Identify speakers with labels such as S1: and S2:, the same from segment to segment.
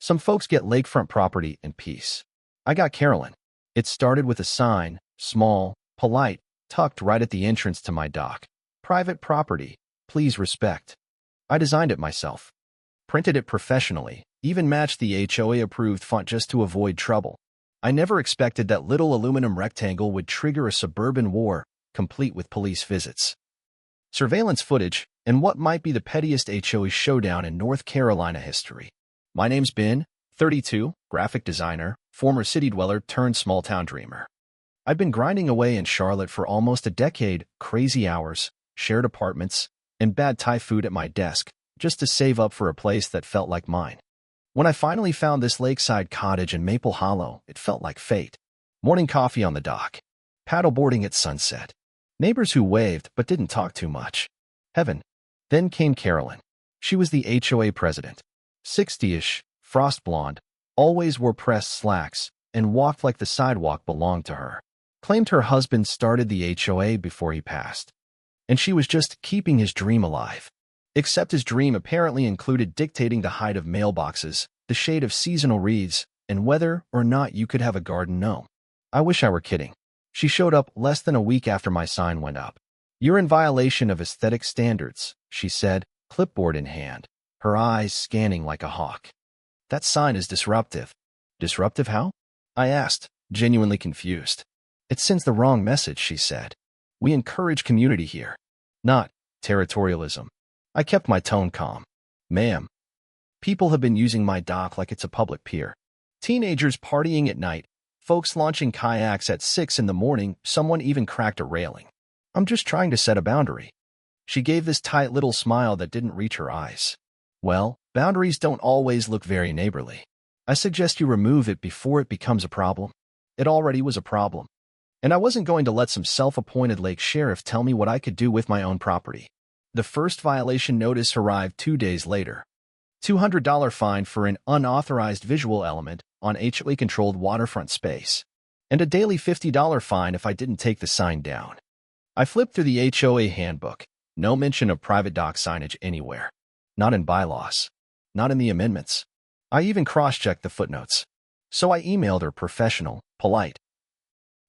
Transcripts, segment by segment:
S1: Some folks get lakefront property in peace. I got Carolyn. It started with a sign, small, polite, tucked right at the entrance to my dock. Private property. Please respect. I designed it myself. Printed it professionally, even matched the HOA-approved font just to avoid trouble. I never expected that little aluminum rectangle would trigger a suburban war, complete with police visits, surveillance footage, and what might be the pettiest HOA showdown in North Carolina history. My name's Ben, 32, graphic designer, former city dweller turned small-town dreamer. I've been grinding away in Charlotte for almost a decade, crazy hours, shared apartments, and bad Thai food at my desk, just to save up for a place that felt like mine. When I finally found this lakeside cottage in Maple Hollow, it felt like fate. Morning coffee on the dock. Paddleboarding at sunset. Neighbors who waved but didn't talk too much. Heaven. Then came Carolyn. She was the HOA president. 60-ish, frost blonde, always wore pressed slacks, and walked like the sidewalk belonged to her. Claimed her husband started the HOA before he passed. And she was just keeping his dream alive. Except his dream apparently included dictating the height of mailboxes, the shade of seasonal wreaths, and whether or not you could have a garden gnome. I wish I were kidding. She showed up less than a week after my sign went up. You're in violation of aesthetic standards, she said, clipboard in hand, her eyes scanning like a hawk. That sign is disruptive. Disruptive how? I asked, genuinely confused. It sends the wrong message, she said. We encourage community here, not territorialism. I kept my tone calm. Ma'am, people have been using my dock like it's a public pier. Teenagers partying at night, folks launching kayaks at 6 in the morning, someone even cracked a railing. I'm just trying to set a boundary. She gave this tight little smile that didn't reach her eyes. Well, boundaries don't always look very neighborly. I suggest you remove it before it becomes a problem. It already was a problem. And I wasn't going to let some self-appointed lake sheriff tell me what I could do with my own property. The first violation notice arrived 2 days later. $200 fine for an unauthorized visual element on HOA-controlled waterfront space, and a daily $50 fine if I didn't take the sign down. I flipped through the HOA handbook. No mention of private dock signage anywhere. Not in bylaws. Not in the amendments. I even cross-checked the footnotes. So I emailed her professional, polite,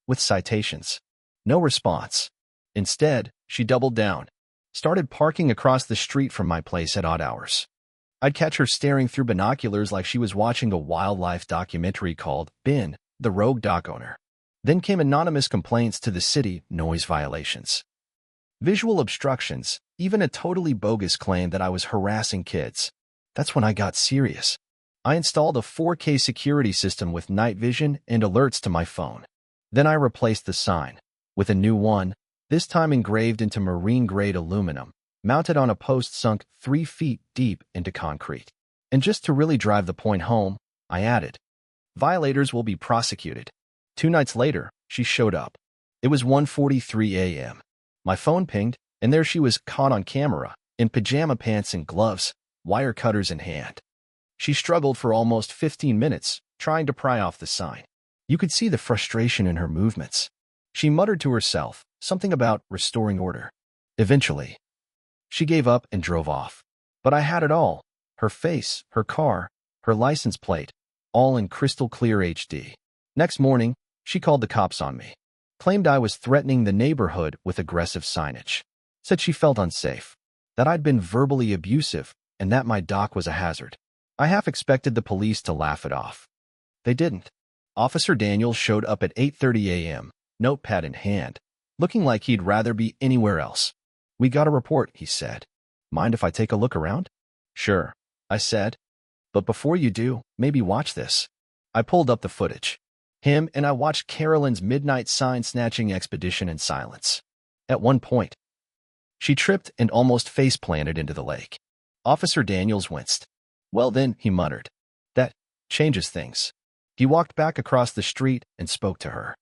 S1: with citations. No response. Instead, she doubled down. Started parking across the street from my place at odd hours. I'd catch her staring through binoculars like she was watching a wildlife documentary called Ben, the Rogue Dock Owner. Then came anonymous complaints to the city, noise violations, visual obstructions, even a totally bogus claim that I was harassing kids. That's when I got serious. I installed a 4K security system with night vision and alerts to my phone. Then I replaced the sign with a new one, this time engraved into marine-grade aluminum, mounted on a post sunk 3 feet deep into concrete. And just to really drive the point home, I added, violators will be prosecuted. 2 nights later, she showed up. It was 1:43 a.m. My phone pinged, and there she was caught on camera, in pajama pants and gloves, wire cutters in hand. She struggled for almost 15 minutes, trying to pry off the sign. You could see the frustration in her movements. She muttered to herself, something about restoring order. Eventually, she gave up and drove off. But I had it all. Her face, her car, her license plate, all in crystal clear HD. Next morning, she called the cops on me. Claimed I was threatening the neighborhood with aggressive signage. Said she felt unsafe. That I'd been verbally abusive, and that my dock was a hazard. I half expected the police to laugh it off. They didn't. Officer Daniels showed up at 8:30 a.m., notepad in hand, looking like he'd rather be anywhere else. We got a report, he said. Mind if I take a look around? Sure, I said. But before you do, maybe watch this. I pulled up the footage. Him and I watched Carolyn's midnight sign-snatching expedition in silence. At one point, she tripped and almost face-planted into the lake. Officer Daniels winced. Well then, he muttered. That changes things. He walked back across the street and spoke to her.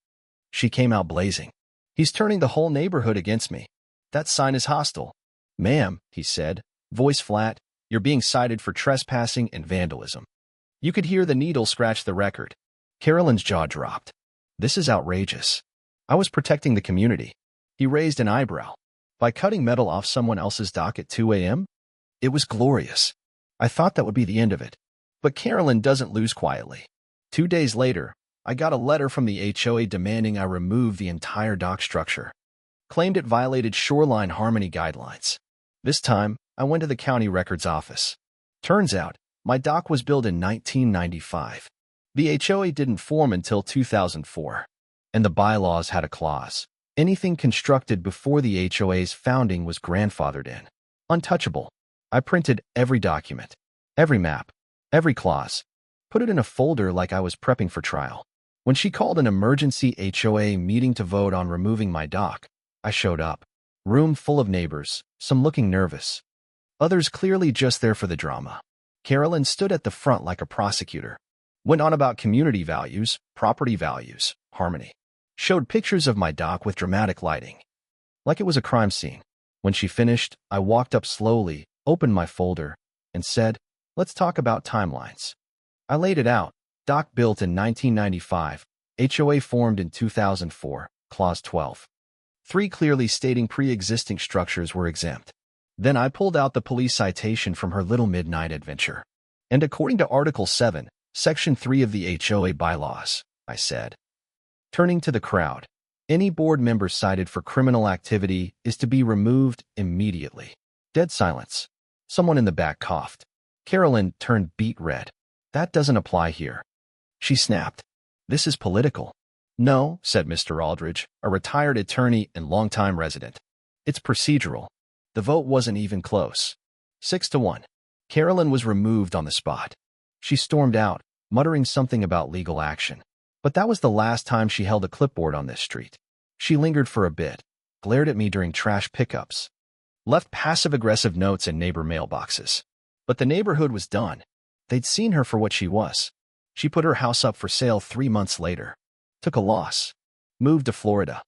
S1: She came out blazing. He's turning the whole neighborhood against me. That sign is hostile. Ma'am, he said, voice flat, you're being cited for trespassing and vandalism. You could hear the needle scratch the record. Carolyn's jaw dropped. This is outrageous. I was protecting the community. He raised an eyebrow. By cutting metal off someone else's dock at 2 a.m.? It was glorious. I thought that would be the end of it. But Carolyn doesn't lose quietly. 2 days later, I got a letter from the HOA demanding I remove the entire dock structure. Claimed it violated shoreline harmony guidelines. This time, I went to the county records office. Turns out, my dock was built in 1995. The HOA didn't form until 2004. And the bylaws had a clause. Anything constructed before the HOA's founding was grandfathered in. Untouchable. I printed every document, every map, every clause, put it in a folder like I was prepping for trial. When she called an emergency HOA meeting to vote on removing my dock, I showed up. Room full of neighbors, some looking nervous, others clearly just there for the drama. Carolyn stood at the front like a prosecutor. Went on about community values, property values, harmony. Showed pictures of my dock with dramatic lighting. Like it was a crime scene. When she finished, I walked up slowly, opened my folder, and said, "Let's talk about timelines." I laid it out. Dock built in 1995. HOA formed in 2004. Clause 12. 3 clearly stating pre-existing structures were exempt. Then I pulled out the police citation from her little midnight adventure. And according to Article 7, Section 3 of the HOA bylaws, I said. Turning to the crowd, any board member cited for criminal activity is to be removed immediately. Dead silence. Someone in the back coughed. Carolyn turned beet red. That doesn't apply here. She snapped. This is political. No, said Mr. Aldridge, a retired attorney and longtime resident. It's procedural. The vote wasn't even close. 6-1. Carolyn was removed on the spot. She stormed out, muttering something about legal action. But that was the last time she held a clipboard on this street. She lingered for a bit, glared at me during trash pickups, left passive-aggressive notes in neighbor mailboxes. But the neighborhood was done. They'd seen her for what she was. She put her house up for sale 3 months later. Took a loss. Moved to Florida.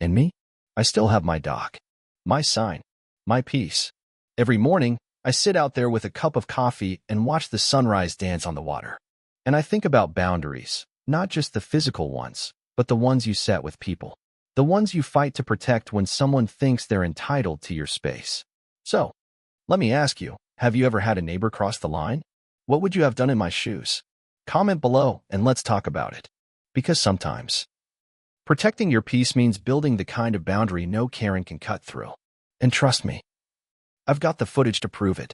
S1: And me? I still have my dock. My sign. My peace. Every morning, I sit out there with a cup of coffee and watch the sunrise dance on the water. And I think about boundaries, not just the physical ones, but the ones you set with people. The ones you fight to protect when someone thinks they're entitled to your space. So, let me ask you, have you ever had a neighbor cross the line? What would you have done in my shoes? Comment below and let's talk about it. Because sometimes, protecting your peace means building the kind of boundary no Karen can cut through. And trust me, I've got the footage to prove it.